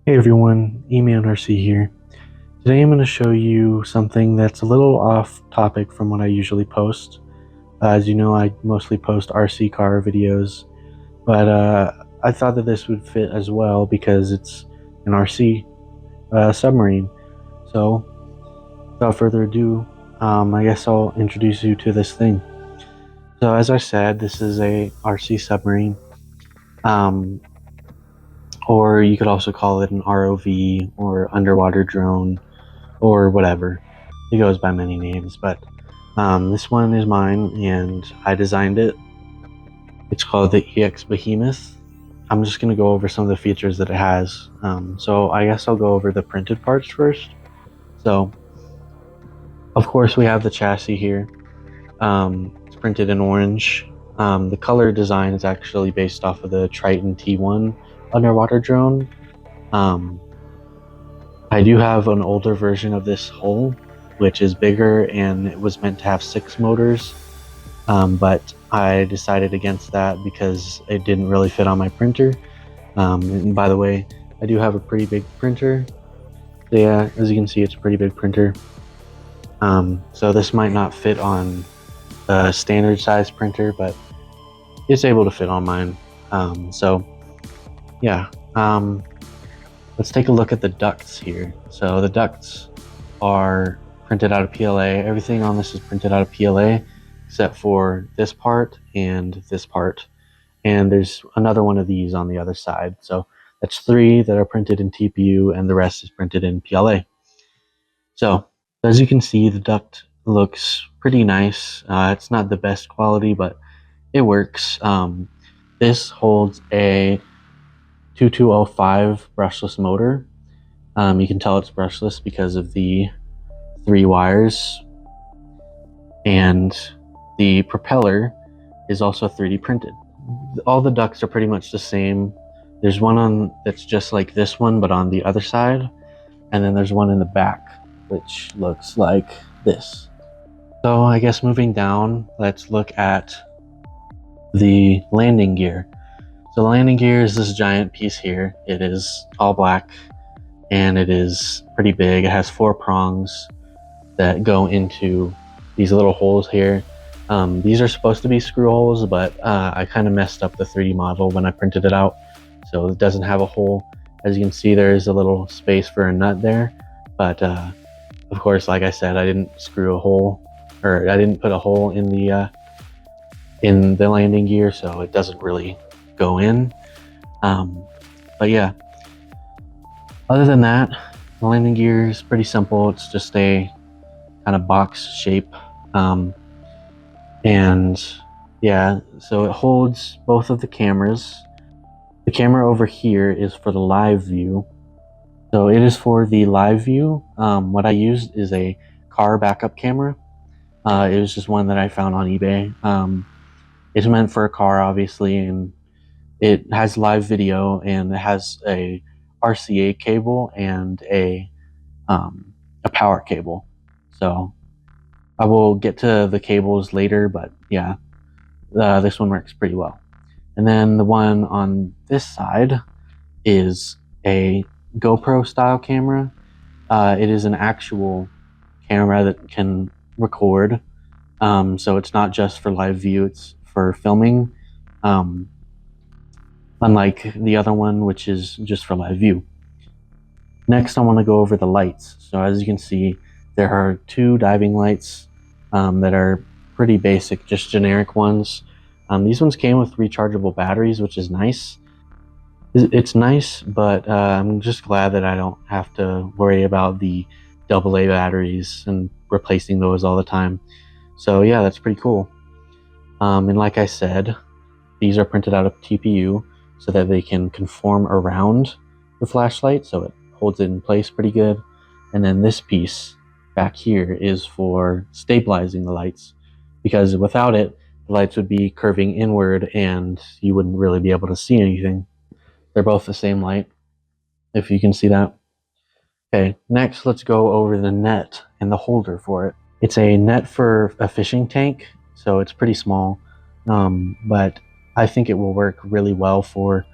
Hey everyone, eManRC here. Today I'm going to show you something that's a little off topic from what I usually post. As you know, I mostly post RC car videos, but I thought that this would fit as well because it's an RC submarine. So without further ado, I guess I'll introduce you to this thing. So as I said, this is a RC submarine. Or you could also call it an ROV or underwater drone or whatever. It goes by many names, but this one is mine and I designed it. It's called the EX Behemoth. I'm just going to go over some of the features that it has. So I guess I'll go over the printed parts first. So of course we have the chassis here. It's printed in orange. The color design is actually based off of the Triton T1 underwater drone. I do have an older version of this hull, which is bigger, and it was meant to have 6 motors, but I decided against that because it didn't really fit on my printer. And by the way, I do have a pretty big printer. So yeah, as you can see, it's a pretty big printer. So this might not fit on a standard size printer, but it's able to fit on mine. So yeah, let's take a look at the ducts here. So the ducts are printed out of PLA. Everything on this is printed out of PLA except for this part and this part. And there's another one of these on the other side. So that's 3 that are printed in TPU and the rest is printed in PLA. So as you can see, the duct looks pretty nice. It's not the best quality, but it works. This holds a 2205 brushless motor. You can tell it's brushless because of the 3 wires, and the propeller is also 3D printed. All the ducts are pretty much the same. There's one on that's just like this one but on the other side, and then there's one in the back which looks like this. So I guess moving down, let's look at the landing gear. So the landing gear is this giant piece here. It is all black and it is pretty big. It has 4 prongs that go into these little holes here. These are supposed to be screw holes, but I kind of messed up the 3D model when I printed it out. So it doesn't have a hole. As you can see, there is a little space for a nut there. But of course, like I said, I didn't screw a hole, or I didn't put a hole in the landing gear, so it doesn't really go in. But yeah, other than that, the landing gear is pretty simple. It's just a kind of box shape, and yeah, so it holds both of the cameras. The camera over here is for the live view. So it is for the live view. What I used is a car backup camera. It was just one that I found on eBay. It's meant for a car, obviously, and it has live video, and it has a RCA cable and a power cable. So I will get to the cables later, but yeah, this one works pretty well. And then the one on this side is a GoPro style camera. It is an actual camera that can record. So it's not just for live view, it's for filming. Unlike the other one, which is just for live view. Next, I want to go over the lights. So as you can see, there are 2 diving lights that are pretty basic, just generic ones. These ones came with rechargeable batteries, which is nice. It's nice, but I'm just glad that I don't have to worry about the AA batteries and replacing those all the time. So yeah, that's pretty cool. And like I said, these are printed out of TPU so that they can conform around the flashlight, so it holds it in place pretty good. And then this piece back here is for stabilizing the lights, because without it, the lights would be curving inward and you wouldn't really be able to see anything. They're both the same light, if you can see that. Okay, next let's go over the net and the holder for it. It's a net for a fishing tank, so it's pretty small, but I think it will work really well for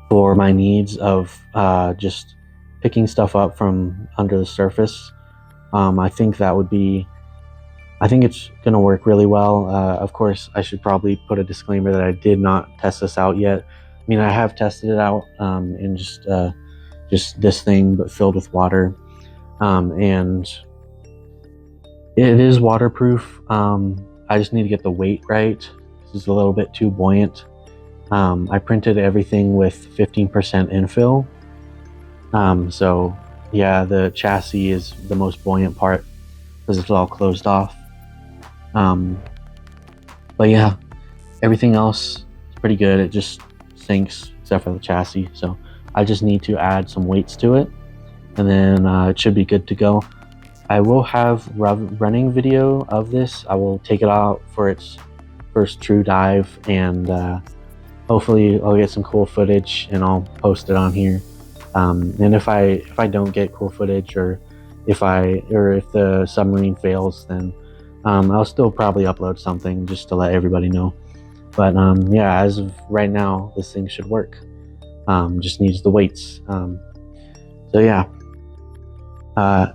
for my needs of just picking stuff up from under the surface. I think it's going to work really well. Of course, I should probably put a disclaimer that I did not test this out yet. I mean, I have tested it out in just this thing, but filled with water. And it is waterproof. I just need to get the weight right. This is a little bit too buoyant. I printed everything with 15% infill. So yeah, the chassis is the most buoyant part because it's all closed off. But yeah, everything else is pretty good. It just sinks except for the chassis. So I just need to add some weights to it, and then it should be good to go. I will have running video of this. I will take it out for its first true dive, and hopefully I'll get some cool footage and I'll post it on here. And if I don't get cool footage, or if the submarine fails, then I'll still probably upload something just to let everybody know. But yeah, as of right now, this thing should work. Just needs the weights. So yeah,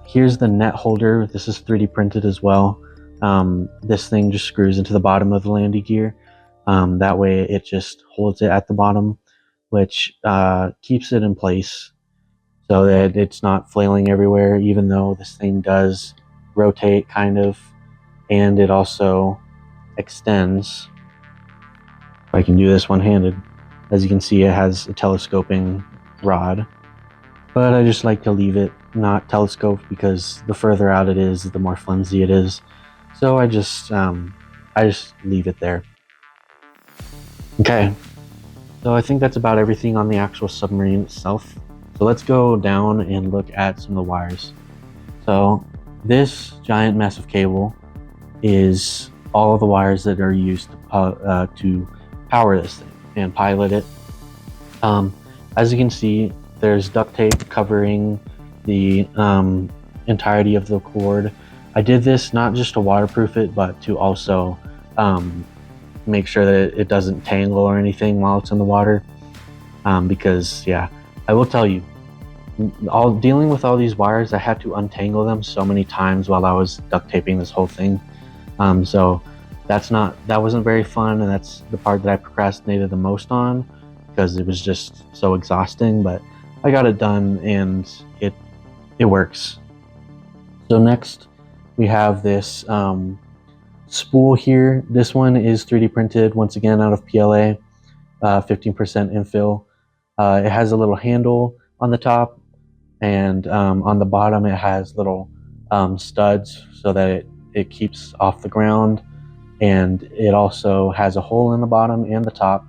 here's the net holder. This is 3D printed as well. This thing just screws into the bottom of the landing gear. That way it just holds it at the bottom, which keeps it in place so that it's not flailing everywhere, even though this thing does rotate kind of, and it also extends. If I can do this one-handed. As you can see, it has a telescoping rod, but I just like to leave it not telescoped because the further out it is, the more flimsy it is. So I just leave it there. Okay, so I think that's about everything on the actual submarine itself. So let's go down and look at some of the wires. So this giant mess of cable is all of the wires that are used to power this thing and pilot it. As you can see, there's duct tape covering the entirety of the cord. I did this not just to waterproof it, but to also make sure that it doesn't tangle or anything while it's in the water. Because yeah, I will tell you, dealing with all these wires, I had to untangle them so many times while I was duct taping this whole thing. So that wasn't very fun, and that's the part that I procrastinated the most on because it was just so exhausting. But I got it done, and it works. So next we have this spool here. This one is 3D printed, once again out of PLA, 15% infill. It has a little handle on the top, and on the bottom it has little studs so that it keeps off the ground, and it also has a hole in the bottom and the top.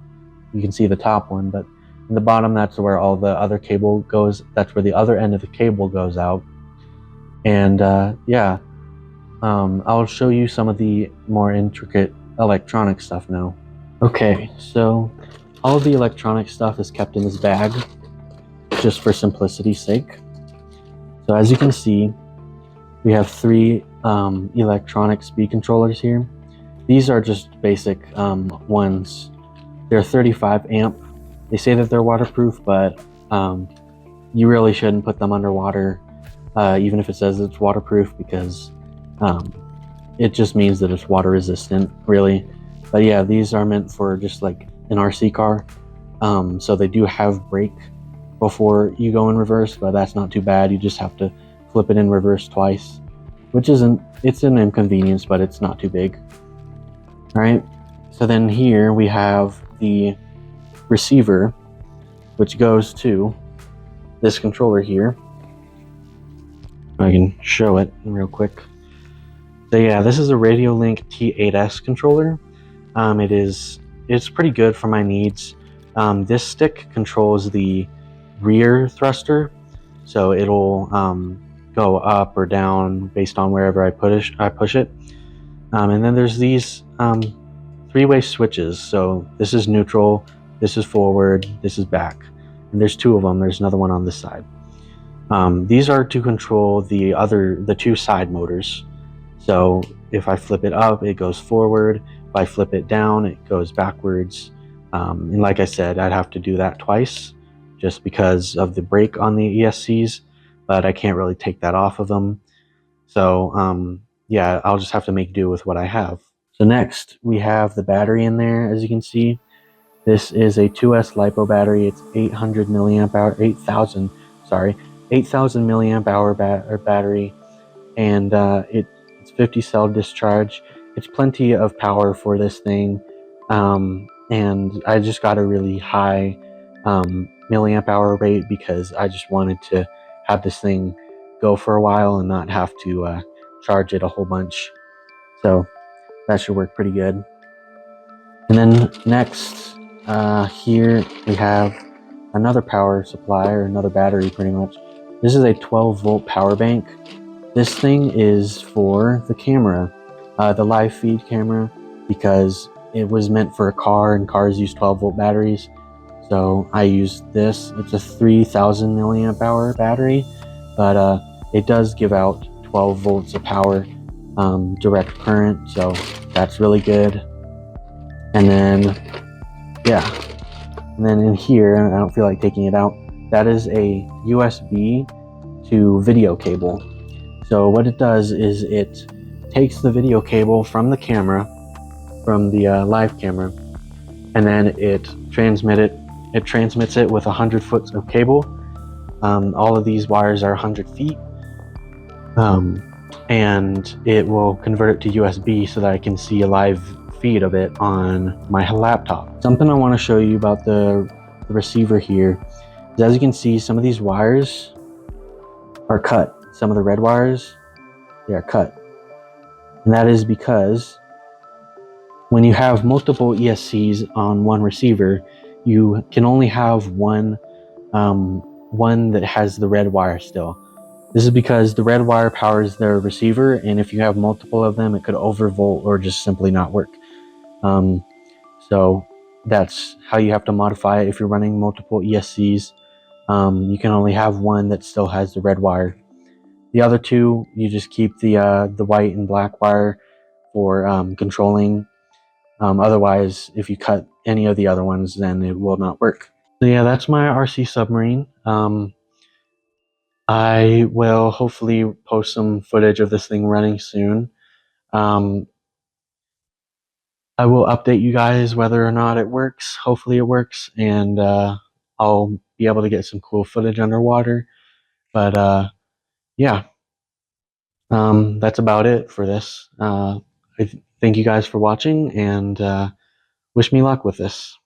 You can see the top one, but in the bottom, that's where all the other cable goes. That's where the other end of the cable goes out. And yeah, I'll show you some of the more intricate electronic stuff now. Okay, so all of the electronic stuff is kept in this bag just for simplicity's sake. So as you can see, we have 3 electronic speed controllers here. These are just basic ones. They're 35 amp. They say that they're waterproof, but you really shouldn't put them underwater, even if it says it's waterproof, because it just means that it's water resistant, really. But yeah, these are meant for just like an RC car. So they do have brake before you go in reverse, but that's not too bad. You just have to flip it in reverse twice, which it's an inconvenience, but it's not too big. All right, so then here we have the receiver, which goes to this controller here. I can show it real quick. So yeah, this is a Radiolink T8S controller. It's pretty good for my needs. This stick controls the rear thruster, so it'll go up or down based on wherever I push it. And then there's these 3-way switches. So this is neutral, this is forward, this is back, and there's 2 of them. There's another one on this side. These are to control the 2 side motors. So if I flip it up, it goes forward. If I flip it down, it goes backwards. And like I said, I'd have to do that twice just because of the brake on the ESCs, but I can't really take that off of them. So yeah, I'll just have to make do with what I have. So next we have the battery in there. As you can see, this is a 2S LiPo battery. It's 800 milliamp hour, 8,000 milliamp hour battery, and it's 50 cell discharge. It's plenty of power for this thing, and I just got a really high milliamp hour rate because I just wanted to have this thing go for a while and not have to charge it a whole bunch. So that should work pretty good. And then next, here we have another power supply, or another battery pretty much. This is a 12 volt power bank. This thing is for the camera, the live feed camera, because it was meant for a car and cars use 12 volt batteries. So I used this. It's a 3000 milliamp hour battery, but it does give out 12 volts of power, direct current, so that's really good. And then, yeah, and then in here, I don't feel like taking it out, that is a USB to video cable. So what it does is it takes the video cable from the camera, from the live camera, and then it transmits it with 100 foot of cable. All of these wires are 100 feet, and it will convert it to USB so that I can see a live feed of it on my laptop. Something I want to show you about the receiver here is, as you can see, some of these wires are cut. Some of the red wires, they are cut. And that is because when you have multiple ESCs on one receiver, you can only have one that has the red wire still. This is because the red wire powers the receiver, and if you have multiple of them, it could overvolt or just simply not work. So that's how you have to modify it if you're running multiple ESCs. You can only have one that still has the red wire. The other two, you just keep the white and black wire for controlling. Otherwise, if you cut any of the other ones, then it will not work. So yeah, that's my RC Submarine. I will hopefully post some footage of this thing running soon. I will update you guys whether or not it works. Hopefully it works, and I'll be able to get some cool footage underwater. But yeah, that's about it for this. I thank you guys for watching, and wish me luck with this.